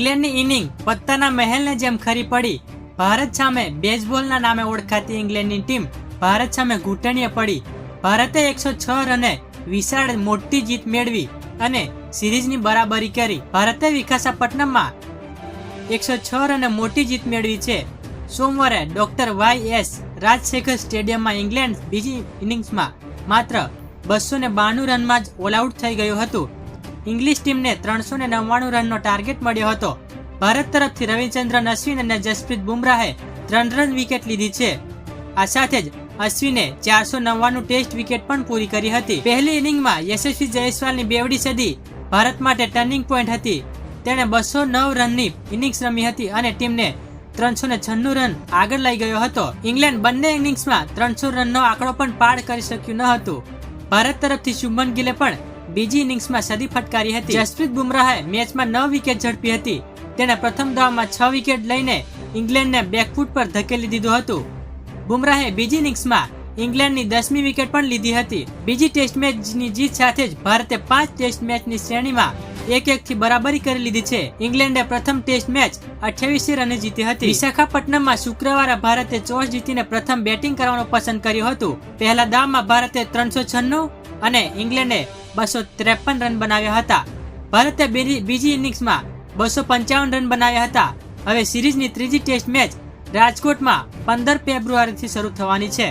ઇંગ્લેન્ડની inning પત્તાના મહેલને જેમ ખરી પડી. ભારત સામે બેઝબોલના નામે ઓળખાતી ઇંગ્લેન્ડની ટીમ ભારત સામે ઘૂંટણીએ પડી. ભારતે 106 રને વિશાળ મોટી જીત મેળવી અને સિરીઝની બરાબરી કરી. ભારતે વિશાખાપટ્ટનમમાં 106 રને મોટી જીત મેળવી છે. સોમવારે ડોક્ટર YS રાજશેખર સ્ટેડિયમમાં ઇંગ્લેન્ડ બીજી ઇનિંગ્સમાં માત્ર 292 રનમાં જ ઓલ આઉટ થઈ ગયું હતું. ઇંગ્લિશ ટીમને 399 રનનો ટાર્ગેટ મળ્યો હતો. ભારત તરફથી રવિચંદ્રન અશ્વિન અને જસપ્રીત બુમરાહે 3 રન વિકેટ લીધી છે. આ સાથે જ અશ્વિને 499 ટેસ્ટ વિકેટ પણ પૂરી કરી હતી. પહેલી ઇનિંગમાં યશસ્વી જયસ્વાલની બેવડી સદી ભારત માટે ટર્નિંગ પોઈન્ટ હતી. તેણે 209 રનની ઇનિંગ્સ રમી હતી અને ટીમને 396 રન આગળ લઈ ગયો હતો. ઇંગ્લેન્ડ બંને ઇનિંગ્સમાં 300 રનનો આંકડો પણ પાર કરી શક્યું ન હતું. ભારત તરફથી શુભમન ગિલે પણ બીજી ઇનિંગ્સમાં સદી ફટકારી હતી. જસપ્રીત બુમરાહે મેચમાં 9 વિકેટ ઝડપી હતી. તેણે પ્રથમ દાવમાં 6 વિકેટ લઈને ઇંગ્લેન્ડને બેકફૂટ પર ધકેલી દીધું હતું. બુમરાહે બીજી ઇનિંગ્સમાં ઇંગ્લેન્ડની 10મી વિકેટ પણ લીધી હતી. બીજી ટેસ્ટ મેચની જીત સાથે જ ભારતે 5 ટેસ્ટ મેચની શ્રેણીમાં 1-1 થી બરાબરી કરી લીધી છે. ઇંગ્લેન્ડે પ્રથમ ટેસ્ટ મેચ 28 રને જીતી હતી. વિશાખાપટ્ટનમમાં શુક્રવારે ભારતે ટોસ જીતીને પ્રથમ બેટિંગ કરવાનું પસંદ કર્યું હતું. પહેલા દાવમાં ભારતે 396 અને ઇંગ્લેન્ડે 253 રન બનાવ્યા હતા. ભારતે બીજી ઇનિંગ્સમાં 255 રન બનાવ્યા હતા. હવે સિરીઝની ત્રીજી ટેસ્ટ મેચ રાજકોટમાં 15 ફેબ્રુઆરીથી શરૂ થવાની છે.